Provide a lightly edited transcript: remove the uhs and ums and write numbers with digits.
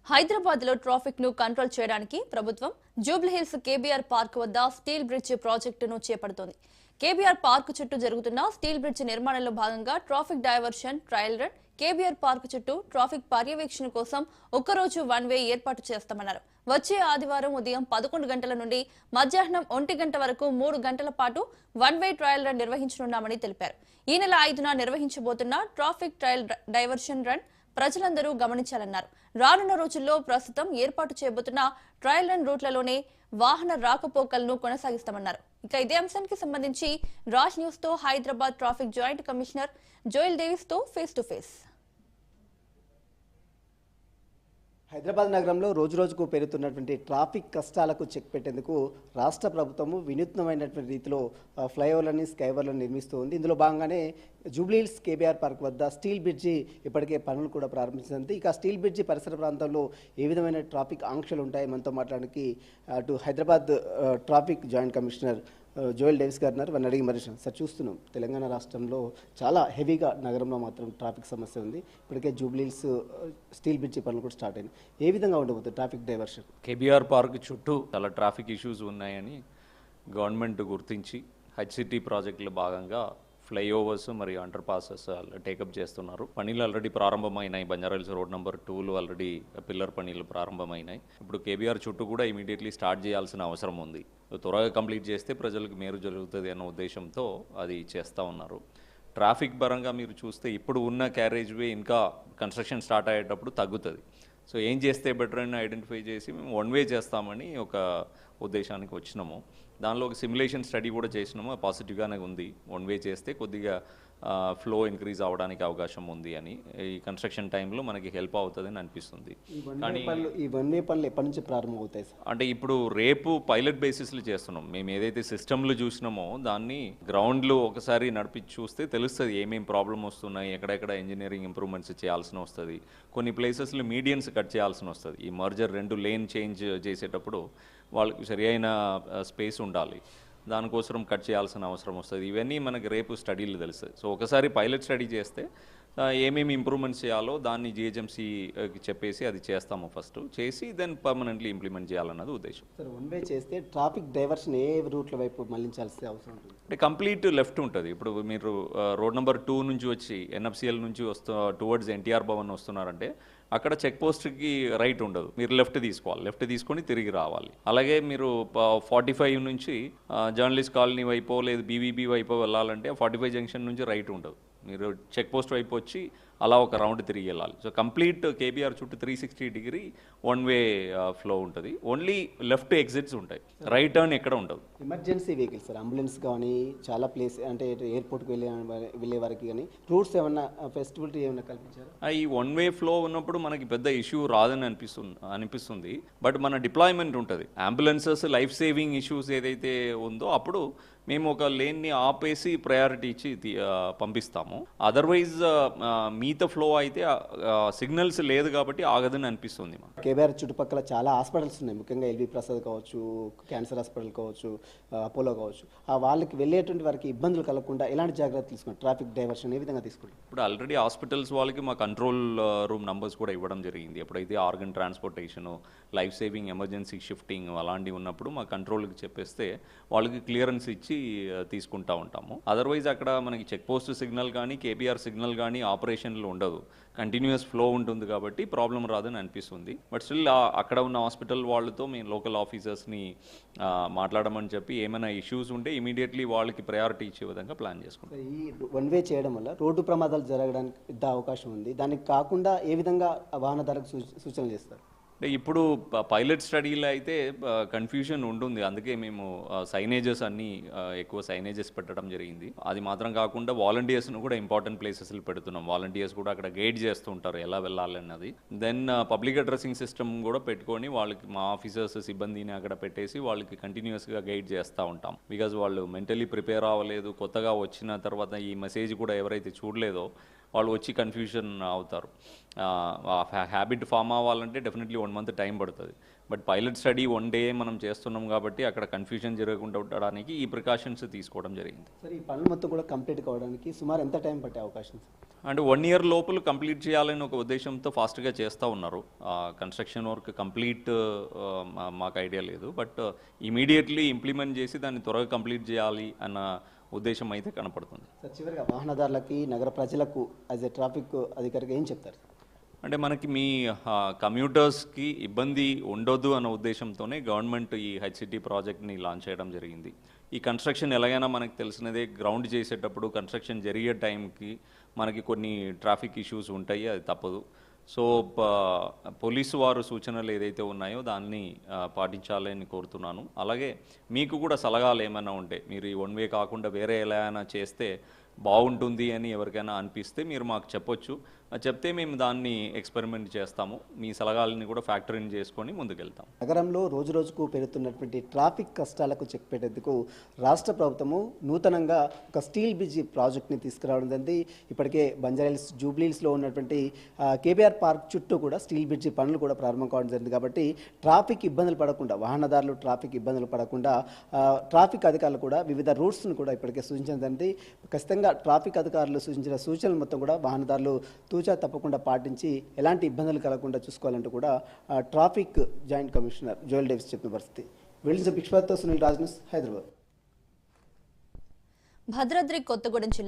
హైదరాబాద్లో ట్రాఫిక్ ను కంట్రోల్ చేయడానికి ప్రభుత్వం జూబ్లీహిల్స్ కేబీఆర్ పార్క్ వద్ద స్టీల్ బ్రిడ్జ్ ప్రాజెక్టును చేపడుతోంది. కేబీఆర్ పార్క్ చుట్టూ జరుగుతున్న స్టీల్ బ్రిడ్జ్ నిర్మాణంలో భాగంగా traffic diversion, trial run, KBR park చుట్టూ ట్రాఫిక్ పర్యవేక్షణ కోసం ఒక్కరోజు వన్ వే ఏర్పాటు చేస్తామన్నారు. వచ్చే ఆదివారం ఉదయం 11 గంటల నుండి మధ్యాహ్నం 1 గంట వరకు 3 గంటల పాటు వన్ వే ట్రయల్ రన్ నిర్వహించనున్నామని తెలిపారు. ఈ నెల 5న నిర్వహించబోతున్న ట్రాఫిక్ ట్రయల్ డైవర్షన్ రన్ ప్రజలందరూ గమనించాలన్నారు. రానున్న రోజుల్లో ప్రస్తుతం ఏర్పాటు చేయబోతున్న ట్రయల్ రన్ రూట్లలోనే వాహన రాకపోకలను కొనసాగిస్తామన్నారు. ఇక ఇదే అంశానికి సంబంధించి రాజ్ న్యూస్ తో Hyderabad traffic joint commissioner Joel Davis తో ఫేస్ టు ఫేస్. హైదరాబాద్ నగరంలో రోజురోజుకు పెరుగుతున్నటువంటి ట్రాఫిక్ కష్టాలకు చెక్ పెట్టేందుకు రాష్ట్ర ప్రభుత్వము వినూత్నమైనటువంటి రీతిలో ఫ్లైఓవర్లని, స్కైవర్లను నిర్మిస్తూ ఉంది. ఇందులో భాగంగానే జూబ్లీహిల్స్ కేబీఆర్ పార్క్ వద్ద స్టీల్ బ్రిడ్జి ఇప్పటికే పనులు కూడా ప్రారంభించింది. ఇక స్టీల్ బ్రిడ్జి పరిసర ప్రాంతాల్లో ఏ విధమైన ట్రాఫిక్ ఆంక్షలు ఉంటాయి మనతో మాట్లాడడానికి అటు Hyderabad traffic joint commissioner Joel Davis గారు ఉన్నారు. వారిని అడిగి మరి సార్, చూస్తున్నాం తెలంగాణ రాష్ట్రంలో చాలా హెవీగా నగరంలో మాత్రం ట్రాఫిక్ సమస్య ఉంది. ఇప్పటికే జూబ్లీహిల్స్ స్టీల్ బ్రిడ్జి పనులు కూడా స్టార్ట్ అయింది. ఏ విధంగా ఉండబోతుంది ట్రాఫిక్ డైవర్షన్? కేబీఆర్ పార్క్ చుట్టూ చాలా ట్రాఫిక్ ఇష్యూస్ ఉన్నాయని గవర్నమెంట్ గుర్తించి హెచ్సిటీ ప్రాజెక్టులో భాగంగా ఫ్లైఓవర్స్ మరియు అండర్ పాసెస్ టేకప్ చేస్తున్నారు. పనులు ఆల్రెడీ ప్రారంభమైనాయి. బంజారాహిల్స్ రోడ్ నెంబర్ 2లో ఆల్రెడీ పిల్లర్ పనులు ప్రారంభమైనాయి. ఇప్పుడు కేబీఆర్ చుట్టూ కూడా ఇమీడియట్లీ స్టార్ట్ చేయాల్సిన అవసరం ఉంది. త్వరగా కంప్లీట్ చేస్తే ప్రజలకు మేలు జరుగుతుంది అన్న ఉద్దేశంతో అది చేస్తూ ఉన్నారు. ట్రాఫిక్ పరంగా మీరు చూస్తే ఇప్పుడు ఉన్న క్యారేజ్ వే ఇంకా కన్స్ట్రక్షన్ స్టార్ట్ అయ్యేటప్పుడు తగ్గుతుంది. సో ఏం చేస్తే బెటర్ అని ఐడెంటిఫై చేసి మేము వన్ వే చేస్తామని ఒక ఉద్దేశానికి వచ్చినాము. దానిలో ఒక సిమ్యులేషన్ స్టడీ కూడా చేసినాము. పాజిటివ్గానే ఉంది. వన్ వే చేస్తే కొద్దిగా ఫ్లో ఇంక్రీజ్ అవ్వడానికి అవకాశం ఉంది అని ఈ కన్స్ట్రక్షన్ టైంలో మనకి హెల్ప్ అవుతుందని అనిపిస్తుంది. కానీ ఈ వన్ వే పనులు ఎప్పటి నుంచి ప్రారంభం అవుతాయి? అంటే ఇప్పుడు రేపు పైలట్ బేసిస్లో చేస్తున్నాం. మేము ఏదైతే సిస్టమ్లు చూసినామో దాన్ని గ్రౌండ్లో ఒకసారి నడిపించి చూస్తే తెలుస్తుంది ఏమేమి ప్రాబ్లమ్ వస్తున్నాయి, ఎక్కడెక్కడ ఇంజనీరింగ్ ఇంప్రూవ్మెంట్స్ చేయాల్సిన వస్తుంది. కొన్ని ప్లేసెస్లో మీడియన్స్ కట్ చేయాల్సిన వస్తుంది. ఈ మర్జర్ 2 లేన్ చేంజ్ చేసేటప్పుడు వాళ్ళకి సరి అయిన స్పేస్ ఉండాలి. దానికోసం కట్ చేయాల్సిన అవసరం వస్తుంది. ఇవన్నీ మనకి రేపు స్టడీలు తెలుస్తుంది. సో ఒకసారి పైలట్ స్టడీ చేస్తే ఏమేమి ఇంప్రూవ్మెంట్స్ చేయాలో దాన్ని జిహెచ్ఎంసీకి చెప్పేసి అది చేస్తాము. ఫస్ట్ చేసి దెన్ పర్మనెంట్లీ ఇంప్లిమెంట్ చేయాలన్నది ఉద్దేశం. సార్, వన్ వే చేస్తే ట్రాఫిక్ డైవర్షన్ ఏ రూట్ల వైపు మళ్లించాల్సిన అవసరం ఉంటుంది? అంటే కంప్లీట్ లెఫ్ట్ ఉంటుంది. ఇప్పుడు మీరు రోడ్ నెంబర్ 2 నుంచి వచ్చి ఎన్ఎఫ్సిఎల్ నుంచి టువర్డ్స్ ఎన్టీఆర్ భవన్ వస్తున్నారంటే అక్కడ చెక్ పోస్ట్కి రైట్ ఉండదు. మీరు లెఫ్ట్ తీసుకోవాలి. లెఫ్ట్ తీసుకొని తిరిగి రావాలి. అలాగే మీరు 45 నుంచి జర్నలిస్ట్ కాలనీ వైపు లేదు బీవీబీ వైపు వెళ్ళాలంటే 45 జంక్షన్ నుంచి రైట్ ఉండదు. మీరు చెక్ పోస్ట్ వైపు వచ్చి అలా ఒక రౌండ్ తిరిగి వెళ్ళాలి. సో కంప్లీట్ కేబీఆర్ చుట్టూ 360 డిగ్రీ వన్ వే ఫ్లో ఉంటుంది. ఓన్లీ లెఫ్ట్ ఎగ్జిట్స్ ఉంటాయి. రైట్ టర్న్ ఎక్కడ ఉండదు. ఎమర్జెన్సీ వెహికల్స్ సార్, అంబులెన్స్ కానీ చాలా ప్లేస్ అంటే ఎయిర్పోర్ట్కి వెళ్ళే వారికి కానీ రూట్స్ ఏమన్నా ఫెసిలిటీ ఏమైనా కల్పించారు? ఈ వన్ వే ఫ్లో ఉన్నప్పుడు మనకి పెద్ద ఇష్యూ రాదని అనిపిస్తుంది. బట్ మన డిప్లాయ్మెంట్ ఉంటుంది. అంబులెన్సెస్ లైఫ్ సేవింగ్ ఇష్యూస్ ఏదైతే ఉందో అప్పుడు మేము ఒక లేన్ని ఆపేసి ప్రయారిటీ ఇచ్చి పంపిస్తాము. అదర్వైజ్ మిగతా ఫ్లో అయితే సిగ్నల్స్ లేదు కాబట్టి ఆగదని అనిపిస్తుంది. కేబీఆర్ చుట్టుపక్కల చాలా హాస్పిటల్స్ ఉన్నాయి. ముఖ్యంగా ఎల్వి ప్రసాద్ కావచ్చు, క్యాన్సర్ హాస్పిటల్ కావచ్చు, అపోలో కావచ్చు. వాళ్ళకి వెళ్ళేటువంటి వారికి ఇబ్బందులు కలగకుండా ఎలాంటి జాగ్రత్తలు తీసుకుంటారు? ట్రాఫిక్ డైవర్షన్ ఏ విధంగా తీసుకుంటారు? ఇప్పుడు ఆల్రెడీ హాస్పిటల్స్ వాళ్ళకి మా కంట్రోల్ రూమ్ నంబర్స్ కూడా ఇవ్వడం జరిగింది. ఎప్పుడైతే organ transportation, life saving, emergency shifting అలాంటివి ఉన్నప్పుడు మా కంట్రోల్కి చెప్పేస్తే వాళ్ళకి క్లియరెన్స్ ఇచ్చి తీసుకుంటూ ఉంటాము. అదర్వైజ్ అక్కడ మనకి చెక్ పోస్ట్ సిగ్నల్ కానీ కేబీఆర్ సిగ్నల్ కానీ ఆపరేషన్లు ఉండదు. కంటిన్యూస్ ఫ్లో ఉంటుంది కాబట్టి ప్రాబ్లం రాదని అనిపిస్తుంది. బట్ స్టిల్ అక్కడ ఉన్న హాస్పిటల్ వాళ్ళతో మేము లోకల్ ఆఫీసర్స్ని మాట్లాడమని చెప్పి ఏమైనా ఇష్యూస్ ఉంటే ఇమీడియట్లీ వాళ్ళకి ప్రయారిటీ ఇచ్చే విధంగా ప్లాన్ చేసుకుంటాం. ఈ వన్ వే చేయడం వల్ల రోడ్డు ప్రమాదాలు జరగడానికి పెద్ద అవకాశం ఉంది. దానికి కాకుండా ఏ విధంగా వాహనదారులకు సూచనలు చేస్తారు? ఇప్పుడు పైలట్ స్టడీలో అయితే కన్ఫ్యూజన్ ఉంటుంది. అందుకే మేము సైనేజెస్ అన్నీ ఎక్కువ సైనేజెస్ పెట్టడం జరిగింది. అది మాత్రం కాకుండా వాలంటీర్స్ను కూడా ఇంపార్టెంట్ ప్లేసెస్లో పెడుతున్నాం. వాలంటీర్స్ కూడా అక్కడ గైడ్ చేస్తూ ఉంటారు ఎలా వెళ్ళాలన్నది. దెన్ పబ్లిక్ అడ్రసింగ్ సిస్టమ్ కూడా పెట్టుకొని వాళ్ళకి మా ఆఫీసర్స్ సిబ్బందిని అక్కడ పెట్టేసి వాళ్ళకి కంటిన్యూస్గా గైడ్ చేస్తూ ఉంటాం. బికాజ్ వాళ్ళు మెంటలీ ప్రిపేర్ అవ్వలేదు, కొత్తగా వచ్చిన తర్వాత ఈ మెసేజ్ కూడా ఎవరైతే చూడలేదో వాళ్ళు వచ్చి కన్ఫ్యూజన్ అవుతారు. హ్యాబిట్ ఫామ్ అవ్వాలంటే డెఫినెట్లీ 1 మంత్ టైం పడుతుంది. బట్ పైలట్ స్టడీ 1 డే మనం చేస్తున్నాం కాబట్టి అక్కడ కన్ఫ్యూజన్ జరగకుండా ఉండడానికి ఈ ప్రికాషన్స్ తీసుకోవడం జరిగింది. సార్, ఈ పనులు మొత్తం కూడా కంప్లీట్ కావడానికి సుమారు ఎంత టైం పట్టే అవకాశం సార్? అంటే 1 ఇయర్ లోపల కంప్లీట్ చేయాలని ఒక ఉద్దేశంతో ఫాస్ట్గా చేస్తూ ఉన్నారు. కన్స్ట్రక్షన్ వర్క్ కంప్లీట్ మాకు ఐడియా లేదు, బట్ ఇమీడియట్లీ ఇంప్లిమెంట్ చేసి దాన్ని త్వరగా కంప్లీట్ చేయాలి అన్న ఉద్దేశం అయితే కనపడుతుంది. సార్, చివరిగా వాహనదారులకి, నగర ప్రజలకు యాజ్ ఎ ట్రాఫిక్ అధికారిగా ఏం చెప్తారు? అంటే మనకి మీ కమ్యూటర్స్కి ఇబ్బంది ఉండొద్దు అన్న ఉద్దేశంతోనే గవర్నమెంట్ ఈ హెచ్సిటీ ప్రాజెక్ట్ని లాంచ్ చేయడం జరిగింది. ఈ కన్స్ట్రక్షన్ ఎలాగైనా మనకు తెలిసినదే, గ్రౌండ్ చేసేటప్పుడు కన్స్ట్రక్షన్ జరిగే టైంకి మనకి కొన్ని ట్రాఫిక్ ఇష్యూస్ ఉంటాయి, అది తప్పదు. సో పోలీసు వారు సూచనలు ఏదైతే ఉన్నాయో దాన్ని పాటించాలని కోరుతున్నాను. అలాగే మీకు కూడా సలహాలు ఏమైనా ఉంటే, మీరు ఈ 1 వే కాకుండా వేరే ఎలా అయినా చేస్తే బాగుంటుంది అని ఎవరికైనా అనిపిస్తే మీరు మాకు చెప్పొచ్చు. చెప్తే మేము దాన్ని ఎక్స్పెరిమెంట్ చేస్తాము. మీ సలహాలని కూడా ఫ్యాక్టర్ ఇన్ చేసుకొని ముందుకెళ్తాం. నగరంలో రోజు రోజుకు పెరుగుతున్నటువంటి ట్రాఫిక్ కష్టాలకు చెక్ పెట్టేందుకు రాష్ట్ర ప్రభుత్వము నూతనంగా ఒక స్టీల్ బ్రిడ్జ్ ప్రాజెక్ట్ని తీసుకురావడం జరిగింది. ఇప్పటికే బంజారాహిల్స్, జూబ్లీహిల్స్లో ఉన్నటువంటి కేబీఆర్ పార్క్ చుట్టూ కూడా స్టీల్ బ్రిడ్జ్ పనులు కూడా ప్రారంభం కావడం జరిగింది. కాబట్టి ట్రాఫిక్ ఇబ్బందులు పడకుండా, వాహనదారులు ట్రాఫిక్ ఇబ్బందులు పడకుండా ట్రాఫిక్ అధికారులు కూడా వివిధ రూట్స్ను కూడా ఇప్పటికే సూచించడం జరిగింది. ఖచ్చితంగా ట్రాఫిక్ అధికారులు సూచించిన సూచనలు మొత్తం కూడా వాహనదారులు తూచా తప్పకుండా పాటించి ఎలాంటి ఇబ్బందులు కలగకుండా చూసుకోవాలంటూ కూడా traffic joint commissioner Joel Davis చెప్పిన పరిస్థితి. వెళ్లిన పిక్ష్పాత్తో సునీల్ రాజ్ న్యూస్, హైదరాబాద్. భద్రాద్రి కొత్తగూడెం జిల్లా